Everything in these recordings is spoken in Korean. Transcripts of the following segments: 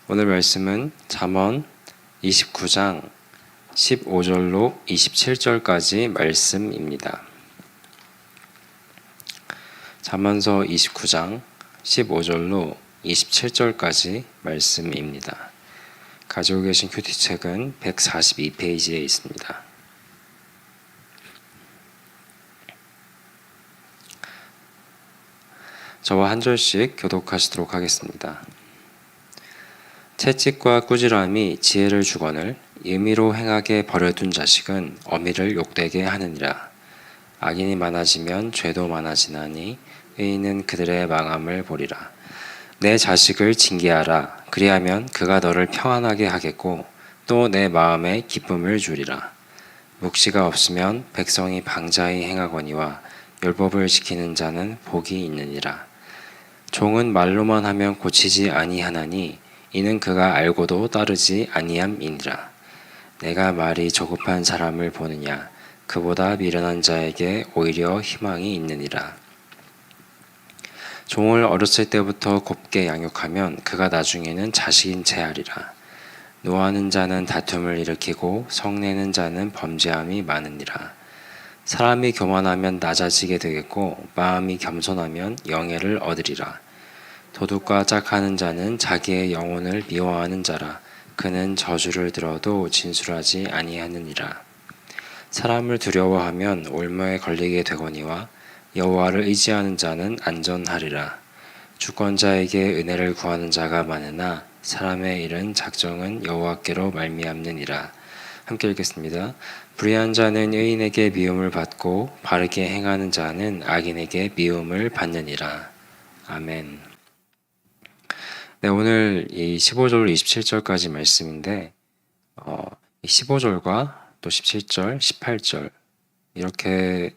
오늘 말씀은 잠언 29장 15절로 27절까지 말씀입니다. 잠언서 29장 15절로 27절까지 말씀입니다. 가지고 계신 큐티책은 142페이지에 있습니다. 저와 한 절씩 교독하시도록 하겠습니다. 채찍과 꾸지람이 지혜를 주거늘 임의로 행하게 버려둔 자식은 어미를 욕되게 하느니라. 악인이 많아지면 죄도 많아지나니 의인은 그들의 망함을 보리라. 내 자식을 징계하라. 그리하면 그가 너를 평안하게 하겠고 또 내 마음에 기쁨을 주리라. 묵시가 없으면 백성이 방자히 행하거니와 율법을 지키는 자는 복이 있느니라. 종은 말로만 하면 고치지 아니하나니 이는 그가 알고도 따르지 아니함이니라. 내가 말이 조급한 사람을 보느냐 그보다 미련한 자에게 오히려 희망이 있느니라. 종을 어렸을 때부터 곱게 양육하면 그가 나중에는 자식인 채 하리라. 노하는 자는 다툼을 일으키고 성내는 자는 범죄함이 많으니라. 사람이 교만하면 낮아지게 되겠고 마음이 겸손하면 영예를 얻으리라. 도둑과 짝하는 자는 자기의 영혼을 미워하는 자라. 그는 저주를 들어도 진술하지 아니하느니라. 사람을 두려워하면 올무에 걸리게 되거니와 여호와를 의지하는 자는 안전하리라. 주권자에게 은혜를 구하는 자가 많으나 사람의 일은 작정은 여호와께로 말미암느니라. 함께 읽겠습니다. 불의한 자는 의인에게 미움을 받고 바르게 행하는 자는 악인에게 미움을 받느니라. 아멘. 네, 오늘 이 15절로 27절까지 말씀인데 15절과 또 17절, 18절 이렇게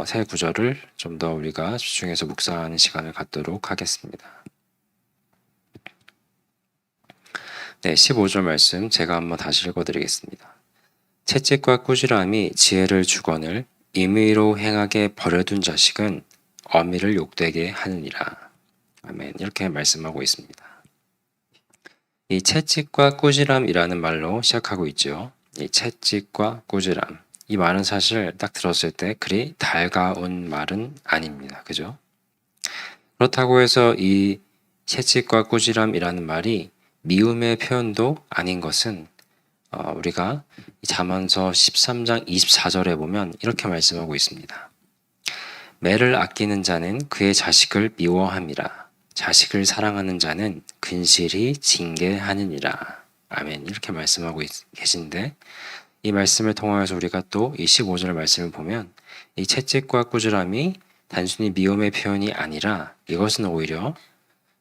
세 구절을 좀 더 우리가 집중해서 묵상하는 시간을 갖도록 하겠습니다. 네, 15절 말씀 제가 한번 다시 읽어드리겠습니다. 채찍과 꾸지람이 지혜를 주거늘 임의로 행하게 버려둔 자식은 어미를 욕되게 하느니라. 아멘. 이렇게 말씀하고 있습니다. 이 채찍과 꾸지람이라는 말로 시작하고 있죠. 이 채찍과 꾸지람. 이 말은 사실 딱 들었을 때 그리 달가운 말은 아닙니다. 그죠? 그렇다고 해서 이 채찍과 꾸지람이라는 말이 미움의 표현도 아닌 것은 우리가 잠언서 13장 24절에 보면 이렇게 말씀하고 있습니다. 매를 아끼는 자는 그의 자식을 미워함이라. 자식을 사랑하는 자는 근실히 징계하느니라. 아멘. 이렇게 말씀하고 계신데 이 말씀을 통하여서 우리가 또 이 15절 말씀을 보면 이 채찍과 꾸지람이 단순히 미움의 표현이 아니라 이것은 오히려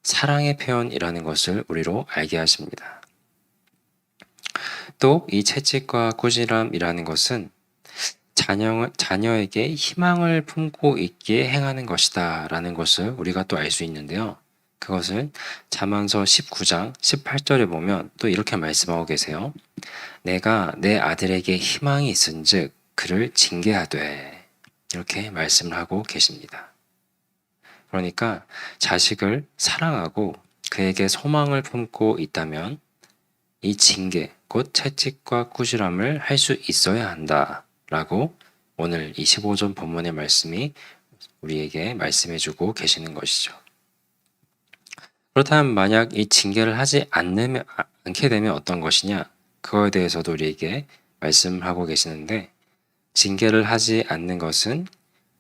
사랑의 표현이라는 것을 우리로 알게 하십니다. 또 이 채찍과 꾸지람이라는 것은 자녀에게 희망을 품고 있기에 행하는 것이다 라는 것을 우리가 또 알 수 있는데요. 그것을 잠언서 19장 18절에 보면 또 이렇게 말씀하고 계세요. 내가 내 아들에게 희망이 있은즉 그를 징계하되 이렇게 말씀을 하고 계십니다. 그러니까 자식을 사랑하고 그에게 소망을 품고 있다면 이 징계, 곧 채찍과 꾸지람을 할 수 있어야 한다 라고 오늘 이 15절 본문의 말씀이 우리에게 말씀해주고 계시는 것이죠. 그렇다면 만약 이 징계를 하지 않게 되면 어떤 것이냐? 그거에 대해서도 우리에게 말씀하고 계시는데 징계를 하지 않는 것은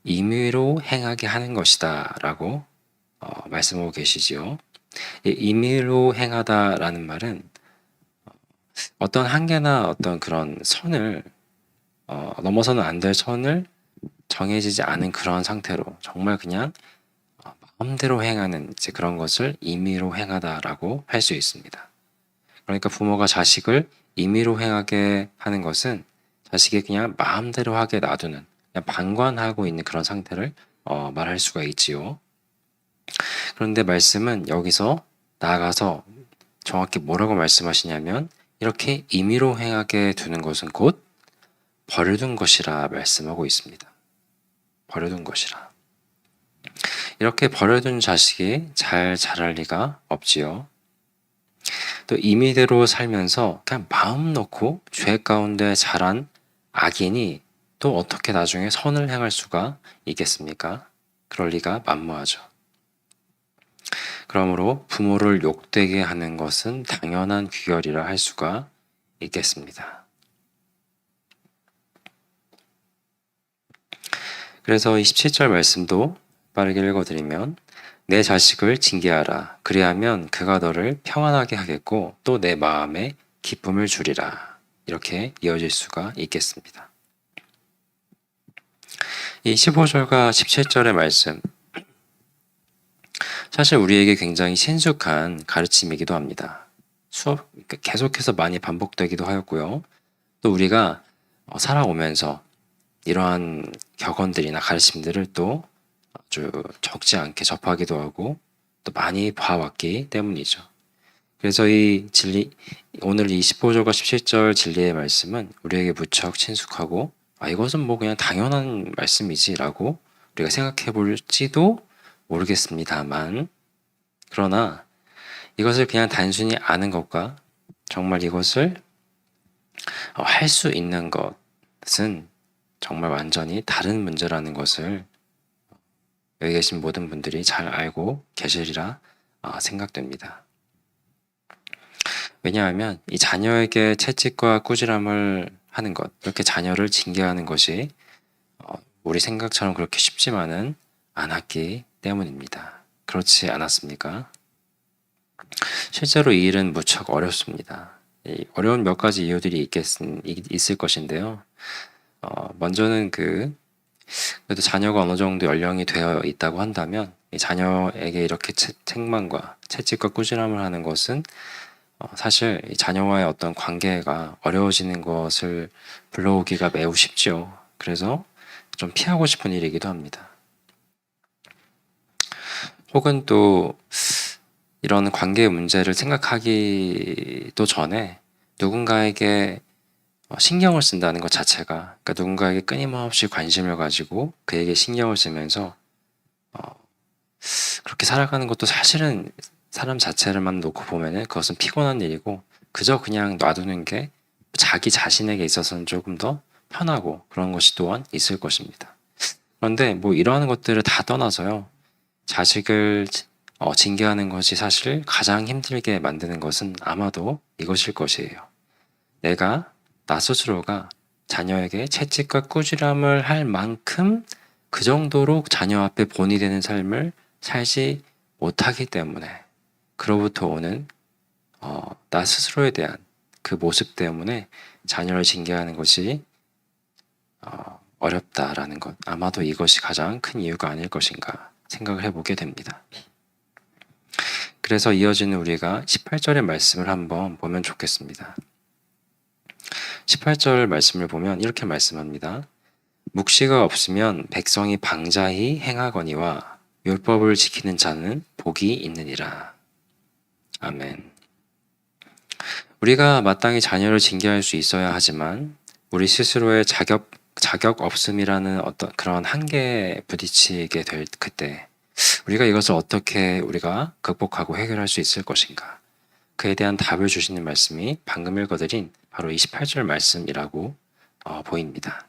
임의로 행하게 하는 것이다 라고 말씀하고 계시지요. 이 임의로 행하다라는 말은 어떤 한계나 어떤 그런 선을 넘어서는 안 될 선을 정해지지 않은 그런 상태로 정말 그냥 마음대로 행하는 이제 그런 것을 임의로 행하다라고 할 수 있습니다. 그러니까 부모가 자식을 임의로 행하게 하는 것은 자식이 그냥 마음대로 하게 놔두는 그냥 방관하고 있는 그런 상태를 말할 수가 있지요. 그런데 말씀은 여기서 나아가서 정확히 뭐라고 말씀하시냐면 이렇게 임의로 행하게 두는 것은 곧 버려둔 것이라 말씀하고 있습니다. 버려둔 것이라. 이렇게 버려둔 자식이 잘 자랄 리가 없지요. 또 임의대로 살면서 그냥 마음 놓고 죄 가운데 자란 악인이 또 어떻게 나중에 선을 행할 수가 있겠습니까? 그럴 리가 만무하죠. 그러므로 부모를 욕되게 하는 것은 당연한 귀결이라 할 수가 있겠습니다. 그래서 이 17절 말씀도 빠르게 읽어드리면 내 자식을 징계하라. 그리하면 그가 너를 평안하게 하겠고 또 내 마음에 기쁨을 주리라. 이렇게 이어질 수가 있겠습니다. 이 15절과 17절의 말씀, 사실 우리에게 굉장히 친숙한 가르침이기도 합니다. 계속해서 많이 반복되기도 하였고요. 또 우리가 살아오면서 이러한 격언들이나 가르침들을 또 아주 적지 않게 접하기도 하고 또 많이 봐왔기 때문이죠. 그래서 이 진리, 오늘 이 15절과 17절 진리의 말씀은 우리에게 무척 친숙하고 이것은 뭐 그냥 당연한 말씀이지라고 우리가 생각해 볼지도 모르겠습니다만, 그러나 이것을 그냥 단순히 아는 것과 정말 이것을 할 수 있는 것은 정말 완전히 다른 문제라는 것을 여기 계신 모든 분들이 잘 알고 계시리라 생각됩니다. 왜냐하면 이 자녀에게 채찍과 꾸지람을 하는 것, 이렇게 자녀를 징계하는 것이 우리 생각처럼 그렇게 쉽지만은 않았기 때문입니다. 그렇지 않았습니까? 실제로 이 일은 무척 어렵습니다. 어려운 몇 가지 이유들이 있을 것인데요. 먼저는 그래도 자녀가 어느 정도 연령이 되어 있다고 한다면 이 자녀에게 이렇게 책망과 채찍과 꾸지람을 하는 것은 사실 이 자녀와의 어떤 관계가 어려워지는 것을 불러오기가 매우 쉽죠. 그래서 좀 피하고 싶은 일이기도 합니다. 혹은 또 이런 관계 문제를 생각하기도 전에 누군가에게 신경을 쓴다는 것 자체가, 그러니까 누군가에게 끊임없이 관심을 가지고 그에게 신경을 쓰면서 그렇게 살아가는 것도 사실은 사람 자체를만 놓고 보면은 그것은 피곤한 일이고 그저 그냥 놔두는 게 자기 자신에게 있어서는 조금 더 편하고 그런 것이 또한 있을 것입니다. 그런데 뭐 이러한 것들을 다 떠나서요, 자식을 징계하는 것이 사실 가장 힘들게 만드는 것은 아마도 이것일 것이에요. 나 스스로가 자녀에게 채찍과 꾸지람을 할 만큼 그 정도로 자녀 앞에 본이 되는 삶을 살지 못하기 때문에, 그로부터 오는 나 스스로에 대한 그 모습 때문에 자녀를 징계하는 것이 어렵다라는 것, 아마도 이것이 가장 큰 이유가 아닐 것인가 생각을 해보게 됩니다. 그래서 이어지는 우리가 18절의 말씀을 한번 보면 좋겠습니다. 18절 말씀을 보면 이렇게 말씀합니다. 묵시가 없으면 백성이 방자히 행하거니와 율법을 지키는 자는 복이 있느니라. 아멘. 우리가 마땅히 자녀를 징계할 수 있어야 하지만 우리 스스로의 자격 없음이라는 어떤 그런 한계에 부딪히게 될 그때 우리가 이것을 어떻게 우리가 극복하고 해결할 수 있을 것인가? 그에 대한 답을 주시는 말씀이 방금 읽어드린 바로 28절 말씀이라고 보입니다.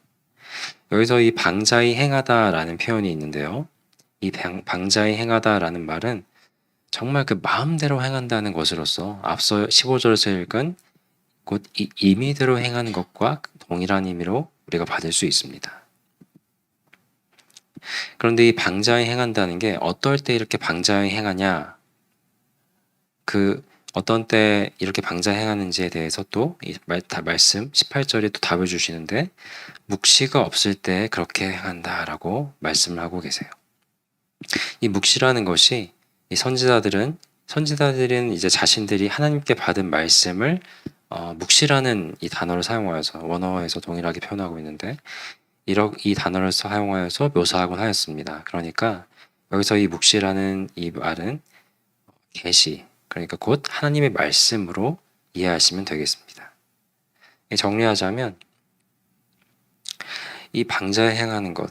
여기서 이 방자히 행하다라는 표현이 있는데요. 이 방자히 행하다라는 말은 정말 그 마음대로 행한다는 것으로서 앞서 15절에서 읽은 곧 임의대로 행하는 것과 동일한 의미로 우리가 받을 수 있습니다. 그런데 이 방자히 행한다는 게 어떨 때 이렇게 방자히 행하냐, 어떤 때 이렇게 방자히 행하는지에 대해서 또 이 말씀 18절에 또 답을 주시는데 묵시가 없을 때 그렇게 행한다라고 말씀을 하고 계세요. 이 묵시라는 것이 이 선지자들은 이제 자신들이 하나님께 받은 말씀을 묵시라는 이 단어를 사용하여서 원어에서 동일하게 표현하고 있는데 이 단어를 사용하여서 묘사하곤 하였습니다. 그러니까 여기서 이 묵시라는 이 말은 계시, 그러니까 곧 하나님의 말씀으로 이해하시면 되겠습니다. 정리하자면 이 방자에 행하는 것,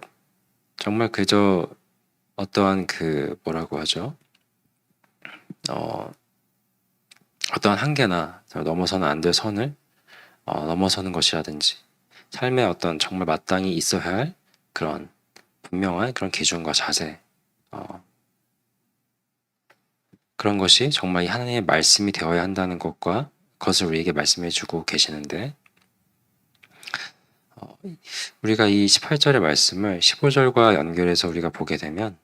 정말 그저 어떠한 뭐라고 하죠? 어떠한 한계나 넘어서는 안 될 선을 넘어서는 것이라든지 삶에 어떤 정말 마땅히 있어야 할 그런 분명한 그런 기준과 자세, 그런 것이 정말 이 하나님의 말씀이 되어야 한다는 것을 우리에게 말씀해 주고 계시는데, 우리가 이 18절의 말씀을 15절과 연결해서 우리가 보게 되면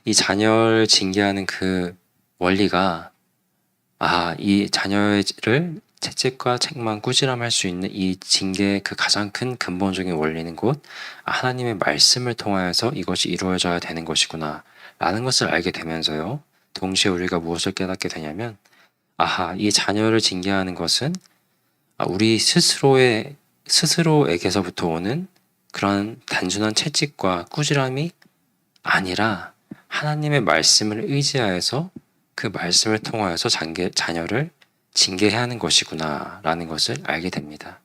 이 자녀를 징계하는 그 원리가, 이 자녀를 채찍과 책망, 꾸지람할 수 있는 이 징계의 그 가장 큰 근본적인 원리는 곧 하나님의 말씀을 통하여서 이것이 이루어져야 되는 것이구나 라는 것을 알게 되면서요, 동시에 우리가 무엇을 깨닫게 되냐면, 이 자녀를 징계하는 것은 우리 스스로에게서부터 오는 그런 단순한 채찍과 꾸지람이 아니라 하나님의 말씀을 의지하여서 그 말씀을 통하여서 자녀를 징계해야 하는 것이구나 라는 것을 알게 됩니다.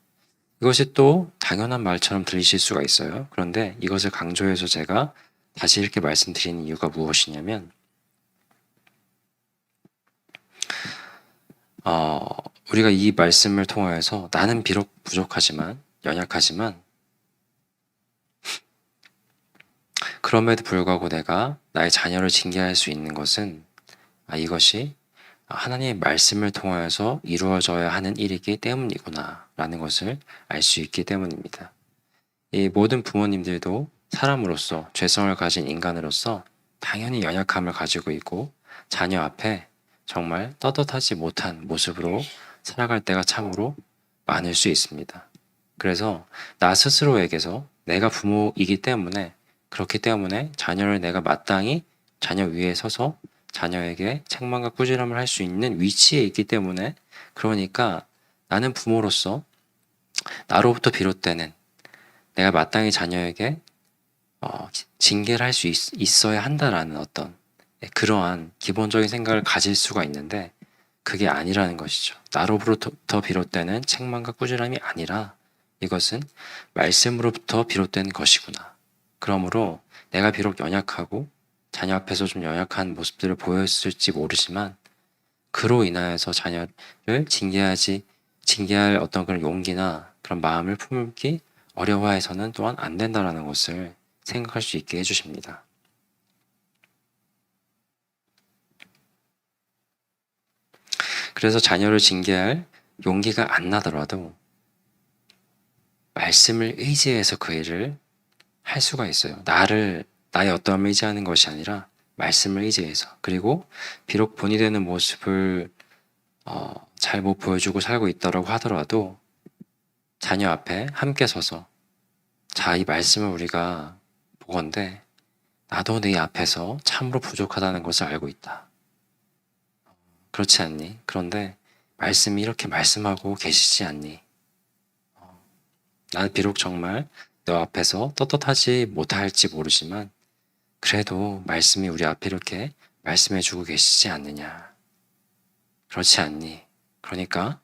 이것이 또 당연한 말처럼 들리실 수가 있어요. 그런데 이것을 강조해서 제가 다시 이렇게 말씀드리는 이유가 무엇이냐면, 우리가 이 말씀을 통하여서 나는 비록 부족하지만, 연약하지만, 그럼에도 불구하고 내가 나의 자녀를 징계할 수 있는 것은 이것이 하나님의 말씀을 통하여서 이루어져야 하는 일이기 때문이구나 라는 것을 알 수 있기 때문입니다. 이 모든 부모님들도 사람으로서, 죄성을 가진 인간으로서 당연히 연약함을 가지고 있고 자녀 앞에 정말 떳떳하지 못한 모습으로 살아갈 때가 참으로 많을 수 있습니다. 그래서 나 스스로에게서 내가 부모이기 때문에, 그렇기 때문에 자녀를 내가 마땅히 자녀 위에 서서 자녀에게 책망과 꾸지람을 할 수 있는 위치에 있기 때문에, 그러니까 나는 부모로서 나로부터 비롯되는, 내가 마땅히 자녀에게 징계를 할 수 있어야 한다라는 어떤 그러한 기본적인 생각을 가질 수가 있는데, 그게 아니라는 것이죠. 나로부터 비롯되는 책망과 꾸지람이 아니라 이것은 말씀으로부터 비롯된 것이구나. 그러므로 내가 비록 연약하고 자녀 앞에서 좀 연약한 모습들을 보였을지 모르지만, 그로 인하여서 자녀를 징계할 어떤 그런 용기나 그런 마음을 품기 어려워해서는 또한 안 된다라는 것을 생각할 수 있게 해주십니다. 그래서 자녀를 징계할 용기가 안 나더라도 말씀을 의지해서 그 일을 할 수가 있어요. 나의 어떠함을 의지하는 것이 아니라 말씀을 의지해서. 그리고 비록 본이 되는 모습을 잘 못 보여주고 살고 있다고 하더라도 자녀 앞에 함께 서서, 이 말씀을 우리가 보건대 나도 네 앞에서 참으로 부족하다는 것을 알고 있다. 그렇지 않니? 그런데 말씀이 이렇게 말씀하고 계시지 않니? 나는 비록 정말 너 앞에서 떳떳하지 못할지 모르지만 그래도 말씀이 우리 앞에 이렇게 말씀해주고 계시지 않느냐? 그렇지 않니? 그러니까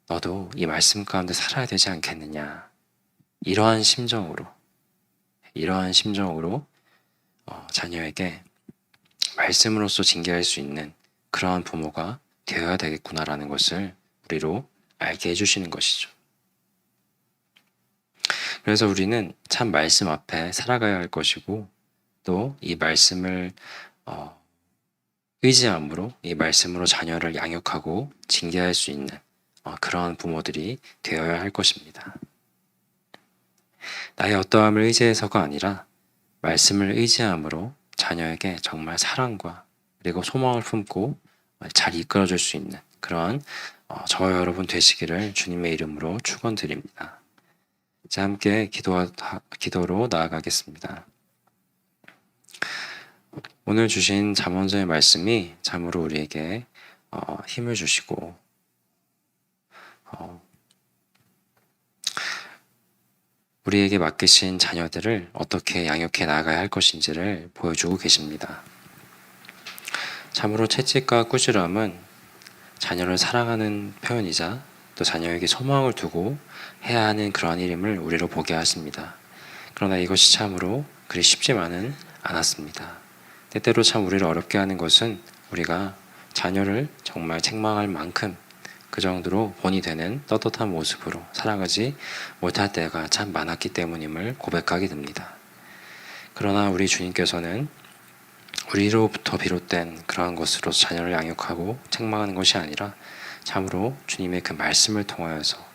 너도 이 말씀 가운데 살아야 되지 않겠느냐? 이러한 심정으로 자녀에게 말씀으로써 징계할 수 있는 그러한 부모가 되어야 되겠구나라는 것을 우리로 알게 해주시는 것이죠. 그래서 우리는 참 말씀 앞에 살아가야 할 것이고, 또 이 말씀을 의지함으로, 이 말씀으로 자녀를 양육하고 징계할 수 있는 그러한 부모들이 되어야 할 것입니다. 나의 어떠함을 의지해서가 아니라 말씀을 의지함으로 자녀에게 정말 사랑과 그리고 소망을 품고 잘 이끌어줄 수 있는 그러한 저와 여러분 되시기를 주님의 이름으로 축원드립니다. 자, 함께 기도로 나아가겠습니다. 오늘 주신 잠언서의 말씀이 참으로 우리에게 힘을 주시고 우리에게 맡기신 자녀들을 어떻게 양육해 나가야 할 것인지를 보여주고 계십니다. 참으로 채찍과 꾸지람은 자녀를 사랑하는 표현이자 또 자녀에게 소망을 두고 해야 하는 그러한 일임을 우리로 보게 하십니다. 그러나 이것이 참으로 그리 쉽지만은 않았습니다. 때때로 참 우리를 어렵게 하는 것은 우리가 자녀를 정말 책망할 만큼 그 정도로 본이 되는 떳떳한 모습으로 살아가지 못할 때가 참 많았기 때문임을 고백하게 됩니다. 그러나 우리 주님께서는 우리로부터 비롯된 그러한 것으로 자녀를 양육하고 책망하는 것이 아니라 참으로 주님의 그 말씀을 통하여서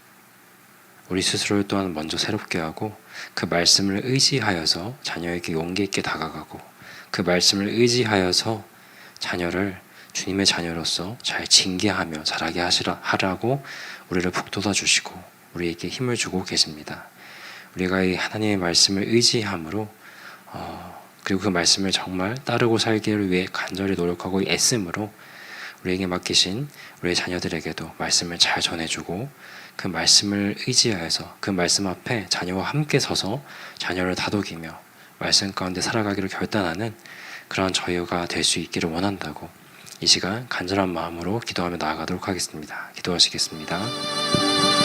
우리 스스로를 또한 먼저 새롭게 하고 그 말씀을 의지하여서 자녀에게 용기 있게 다가가고 그 말씀을 의지하여서 자녀를 주님의 자녀로서 잘 징계하며 자라게 하라고 우리를 북돋아 주시고 우리에게 힘을 주고 계십니다. 우리가 이 하나님의 말씀을 의지함으로 그리고 그 말씀을 정말 따르고 살기를 위해 간절히 노력하고 애씀으로 우리에게 맡기신 우리의 자녀들에게도 말씀을 잘 전해주고 그 말씀을 의지하여서 그 말씀 앞에 자녀와 함께 서서 자녀를 다독이며 말씀 가운데 살아가기를 결단하는 그런 저희가 될 수 있기를 원한다고 이 시간 간절한 마음으로 기도하며 나아가도록 하겠습니다. 기도하시겠습니다.